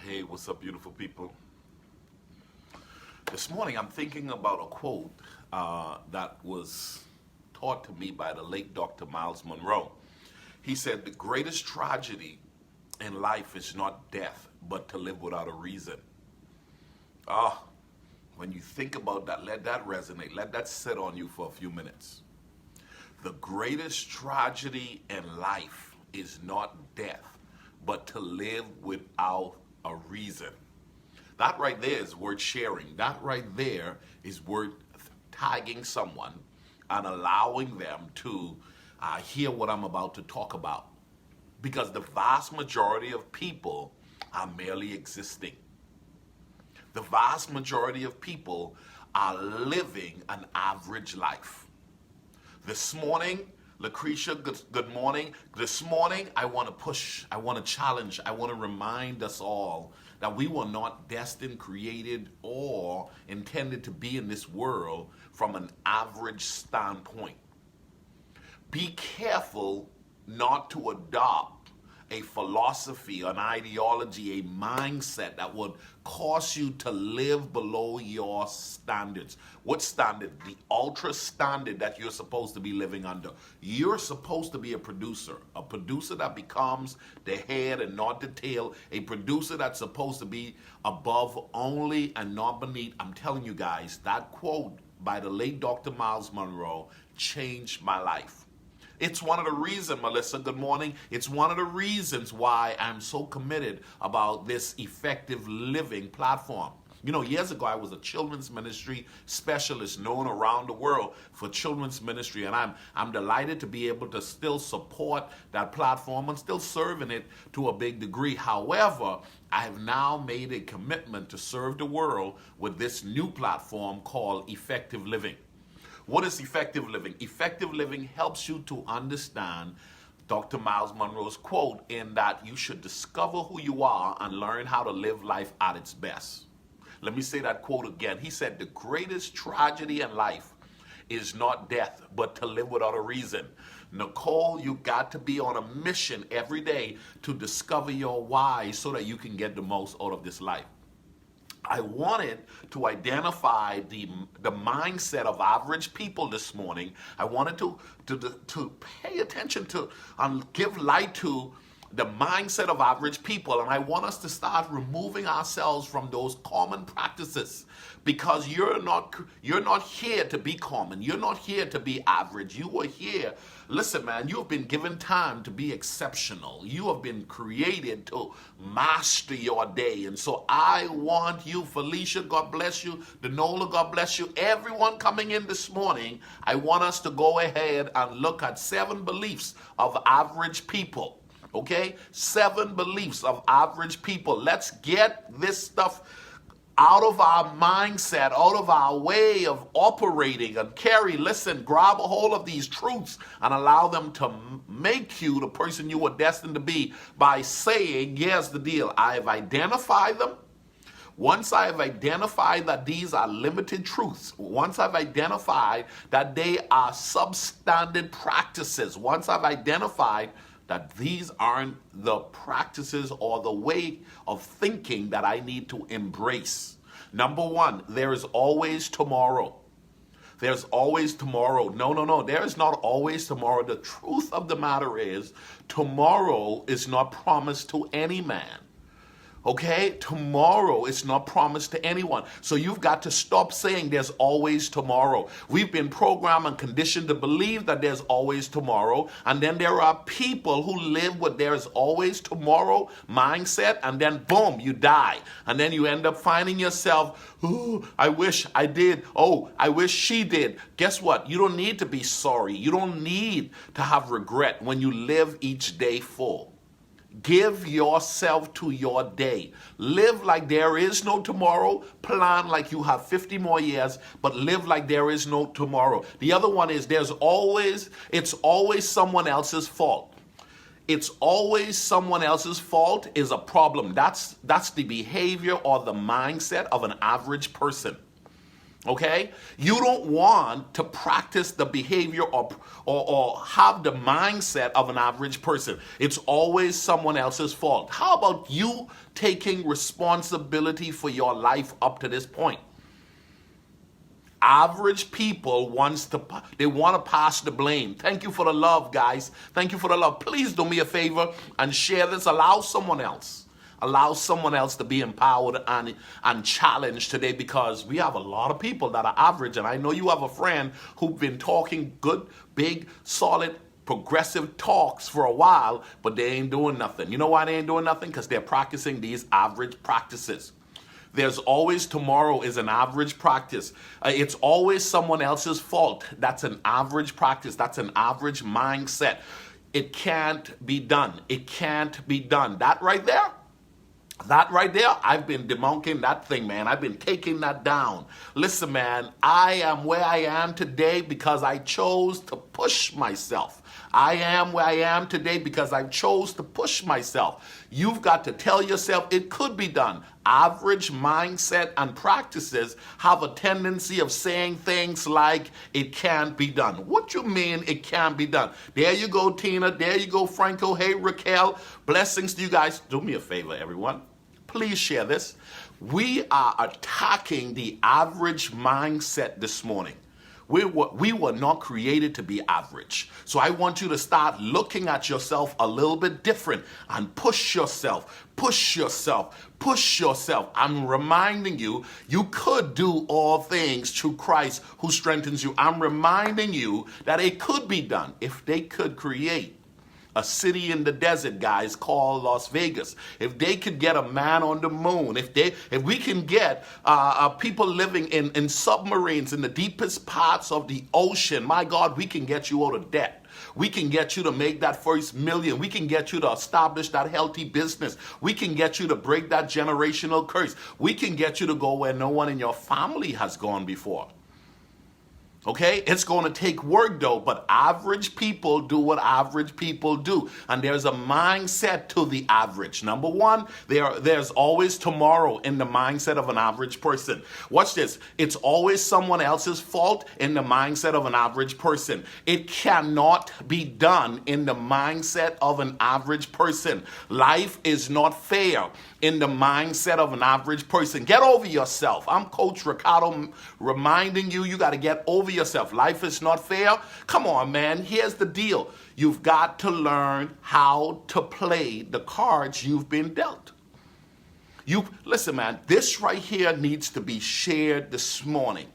Hey, what's up, beautiful people? This morning I'm thinking about a quote that was taught to me by the late Dr. Miles Monroe. He said, the greatest tragedy in life is not death, but to live without a reason. Ah, when you think about that, let that resonate. Let that sit on you for a few minutes. The greatest tragedy in life is not death, but to live without a reason. That right there is worth sharing. That right there is worth tagging someone and allowing them to hear what I'm about to talk about. Because the vast majority of people are merely existing. The vast majority of people are living an average life. This morning, Lucretia, good morning. This morning, I want to push, I want to challenge, I want to remind us all that we were not destined, created, or intended to be in this world from an average standpoint. Be careful not to adopt a philosophy, an ideology, a mindset that would cause you to live below your standards. What standard? The ultra standard that you're supposed to be living under. You're supposed to be a producer that becomes the head and not the tail, a producer that's supposed to be above only and not beneath. I'm telling you guys, that quote by the late Dr. Miles Monroe changed my life. It's one of the reasons, Melissa, good morning. It's one of the reasons why I'm so committed about this effective living platform. You know, years ago, I was a children's ministry specialist known around the world for children's ministry, and I'm delighted to be able to still support that platform and still serving it to a big degree. However, I have now made a commitment to serve the world with this new platform called Effective Living. What is effective living? Effective living helps you to understand Dr. Miles Monroe's quote in that you should discover who you are and learn how to live life at its best. Let me say that quote again. He said, the greatest tragedy in life is not death, but to live without a reason. Nicole, you got to be on a mission every day to discover your why so that you can get the most out of this life. I wanted to identify the mindset of average people this morning. I wanted to pay attention to and give light to the mindset of average people, and I want us to start removing ourselves from those common practices, because you're not here to be common. You're not here to be average. You are here. Listen, man, you have been given time to be exceptional. You have been created to master your day. And so I want you, Felicia, God bless you, Denola, God bless you, everyone coming in this morning, I want us to go ahead and look at 7 beliefs of average people. Okay? 7 beliefs of average people. Let's get this stuff out of our mindset, out of our way of operating. And Carrie, listen, grab a hold of these truths and allow them to make you the person you were destined to be by saying, here's the deal. I have identified them. Once I have identified that these are limited truths, once I've identified that they are substandard practices, once I've identified that these aren't the practices or the way of thinking that I need to embrace. Number 1, there is always tomorrow. There's always tomorrow. No. There is not always tomorrow. The truth of the matter is, tomorrow is not promised to any man. Okay? Tomorrow is not promised to anyone. So you've got to stop saying there's always tomorrow. We've been programmed and conditioned to believe that there's always tomorrow. And then there are people who live with there's always tomorrow mindset. And then boom, you die. And then you end up finding yourself, oh, I wish I did. Oh, I wish she did. Guess what? You don't need to be sorry. You don't need to have regret when you live each day full. Give yourself to your day. Live like there is no tomorrow. Plan like you have 50 more years, but live like there is no tomorrow. The other one is it's always someone else's fault. It's always someone else's fault is a problem. That's the behavior or the mindset of an average person. Okay? You don't want to practice the behavior or have the mindset of an average person. It's always someone else's fault. How about you taking responsibility for your life up to this point? Average people want to pass the blame. Thank you for the love, guys. Thank you for the love. Please do me a favor and share this. Allow someone else to be empowered and challenged today, because we have a lot of people that are average. And I know you have a friend who've been talking good, big, solid, progressive talks for a while, but they ain't doing nothing. You know why they ain't doing nothing? Because they're practicing these average practices. There's always tomorrow is an average practice. It's always someone else's fault. That's an average practice. That's an average mindset. It can't be done. It can't be done. That right there, I've been debunking that thing, man. I've been taking that down. Listen, man, I am where I am today because I chose to push myself. I am where I am today because I chose to push myself. You've got to tell yourself it could be done. Average mindset and practices have a tendency of saying things like, it can't be done. What you mean it can't be done? There you go, Tina. There you go, Franco. Hey, Raquel. Blessings to you guys. Do me a favor, everyone. Please share this. We are attacking the average mindset this morning. We were not created to be average. So I want you to start looking at yourself a little bit different and push yourself, push yourself, push yourself. I'm reminding you, you could do all things through Christ who strengthens you. I'm reminding you that it could be done if they could create a city in the desert, guys, called Las Vegas. If they could get a man on the moon, if we can get people living in submarines in the deepest parts of the ocean, my God, we can get you out of debt. We can get you to make that first million. We can get you to establish that healthy business. We can get you to break that generational curse. We can get you to go where no one in your family has gone before. Okay, it's going to take work though, but average people do what average people do. And there's a mindset to the average. Number one, there's always tomorrow in the mindset of an average person. Watch this. It's always someone else's fault in the mindset of an average person. It cannot be done in the mindset of an average person. Life is not fair in the mindset of an average person. Get over yourself. I'm Coach Ricardo reminding you, you got to get over yourself. Life is not fair. Come on, man. Here's the deal. You've got to learn how to play the cards you've been dealt. Listen, man, this right here needs to be shared this morning.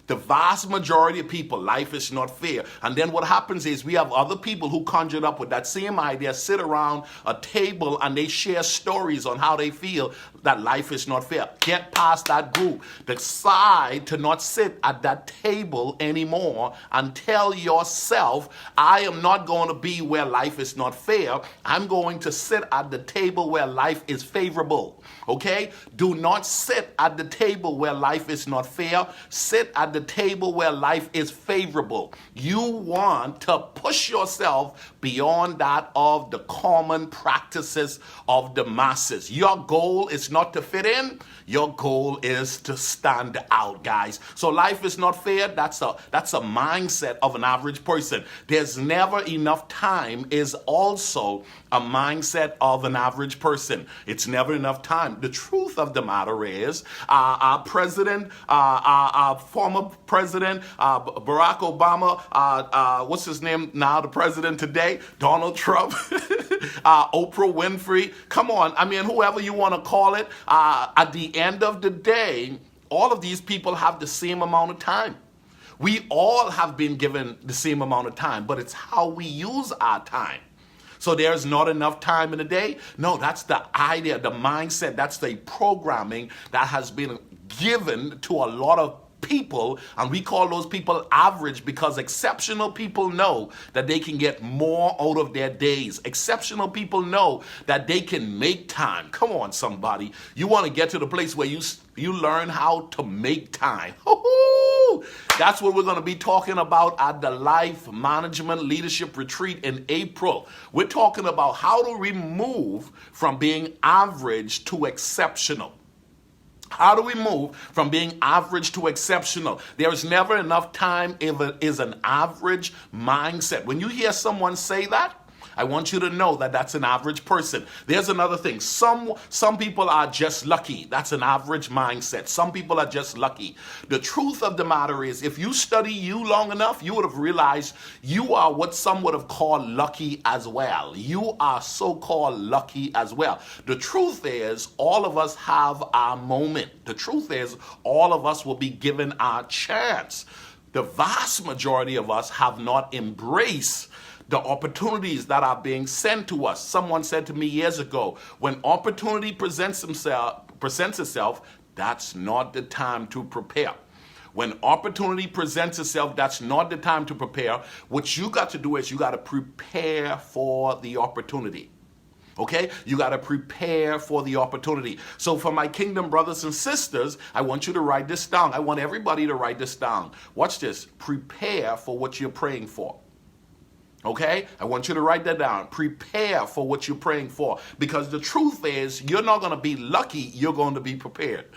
The vast majority of people, life is not fair. And then what happens is we have other people who conjured up with that same idea, sit around a table and they share stories on how they feel that life is not fair. Get past that group. Decide to not sit at that table anymore and tell yourself, I am not going to be where life is not fair. I'm going to sit at the table where life is favorable. Okay? Do not sit at the table where life is not fair. Sit at the table where life is favorable. You want to push yourself beyond that of the common practices of the masses. Your goal is not to fit in. Your goal is to stand out, guys. So life is not fair. That's a mindset of an average person. There's never enough time is also a mindset of an average person. It's never enough time. The truth of the matter is, our president, our former president, Barack Obama, what's his name now, the president today, Donald Trump, Oprah Winfrey, come on, I mean, whoever you want to call it, at the end of the day, all of these people have the same amount of time. We all have been given the same amount of time, but it's how we use our time. So there's not enough time in a day? No, that's the idea, the mindset, that's the programming that has been given to a lot of people, and we call those people average because exceptional people know that they can get more out of their days. Exceptional people know that they can make time. Come on, somebody. You want to get to the place where you learn how to make time. That's what we're going to be talking about at the Life Management Leadership Retreat in April. We're talking about how to move from being average to exceptional. How do we move from being average to exceptional? There is never enough time if it is an average mindset. When you hear someone say that, I want you to know that that's an average person. There's another thing. Some people are just lucky. That's an average mindset. Some people are just lucky. The truth of the matter is, if you study you long enough, you would have realized you are what some would have called lucky as well. You are so-called lucky as well. The truth is, all of us have our moment. The truth is, all of us will be given our chance. The vast majority of us have not embraced the opportunities that are being sent to us. Someone said to me years ago, when opportunity presents itself, that's not the time to prepare. When opportunity presents itself, that's not the time to prepare. What you got to do is you got to prepare for the opportunity. Okay? You got to prepare for the opportunity. So for my kingdom brothers and sisters, I want you to write this down. I want everybody to write this down. Watch this. Prepare for what you're praying for. Okay? I want you to write that down. Prepare for what you're praying for. Because the truth is, you're not going to be lucky. You're going to be prepared.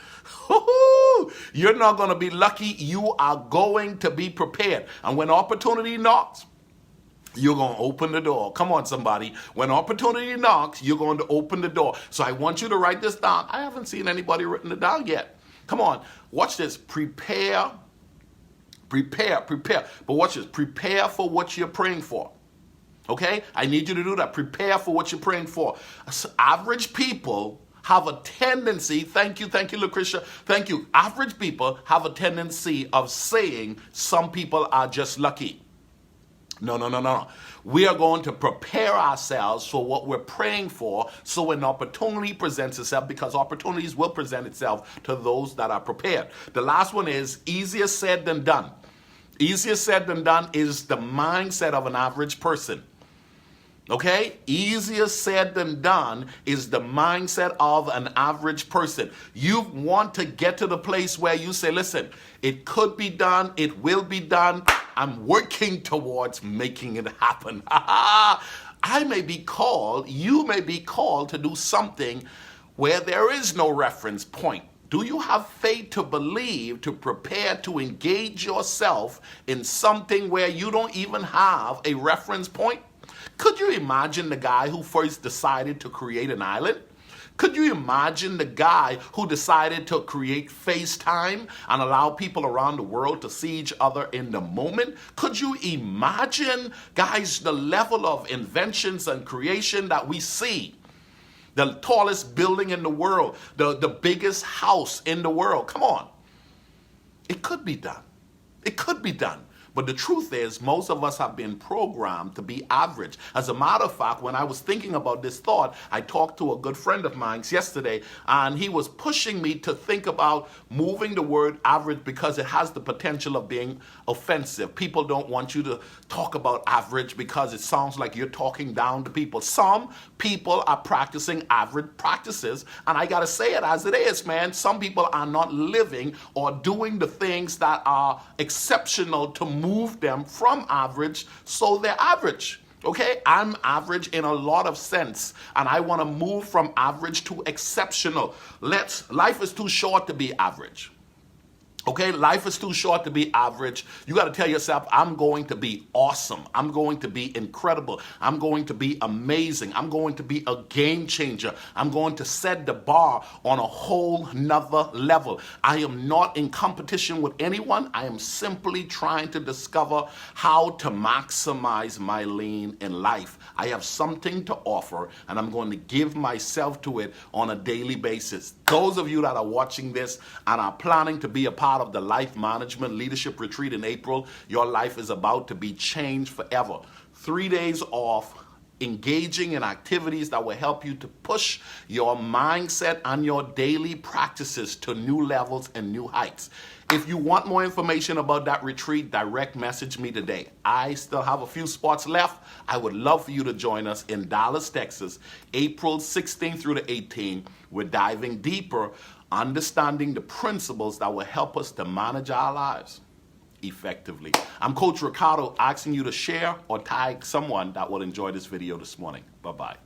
You're not going to be lucky. You are going to be prepared. And when opportunity knocks, you're going to open the door. Come on, somebody. When opportunity knocks, you're going to open the door. So I want you to write this down. I haven't seen anybody written it down yet. Come on. Watch this. Prepare. But watch this. Prepare for what you're praying for. Okay? I need you to do that. Prepare for what you're praying for. Average people have a tendency, thank you, Lucretia, thank you. Average people have a tendency of saying some people are just lucky. No. We are going to prepare ourselves for what we're praying for, so when opportunity presents itself, because opportunities will present itself to those that are prepared. The last one is easier said than done. Easier said than done is the mindset of an average person. Okay? Easier said than done is the mindset of an average person. You want to get to the place where you say, listen, it could be done, it will be done. I'm working towards making it happen. I may be called, you may be called to do something where there is no reference point. Do you have faith to believe, to prepare to engage yourself in something where you don't even have a reference point? Could you imagine the guy who first decided to create an island? Could you imagine the guy who decided to create FaceTime and allow people around the world to see each other in the moment? Could you imagine, guys, the level of inventions and creation that we see? The tallest building in the world, the biggest house in the world. Come on. It could be done. It could be done. But the truth is, most of us have been programmed to be average. As a matter of fact, when I was thinking about this thought, I talked to a good friend of mine yesterday, and he was pushing me to think about moving the word average because it has the potential of being offensive. People don't want you to talk about average because it sounds like you're talking down to people. Some people are practicing average practices, and I got to say it as it is, man. Some people are not living or doing the things that are exceptional to move them from average, so they're average. Okay, I'm average in a lot of sense, and I want to move from average to exceptional. Life is too short to be average. Okay, life is too short to be average. You got to tell yourself, I'm going to be awesome. I'm going to be incredible. I'm going to be amazing. I'm going to be a game changer. I'm going to set the bar on a whole nother level. I am not in competition with anyone. I am simply trying to discover how to maximize my lane in life. I have something to offer, and I'm going to give myself to it on a daily basis. Those of you that are watching this and are planning to be a part of the Life Management Leadership Retreat in April, your life is about to be changed forever. 3 days off, engaging in activities that will help you to push your mindset and your daily practices to new levels and new heights. If you want more information about that retreat, direct message me today. I still have a few spots left. I would love for you to join us in Dallas, Texas, April 16th through the 18th. We're diving deeper, understanding the principles that will help us to manage our lives effectively. I'm Coach Ricardo, asking you to share or tag someone that will enjoy this video this morning. Bye-bye.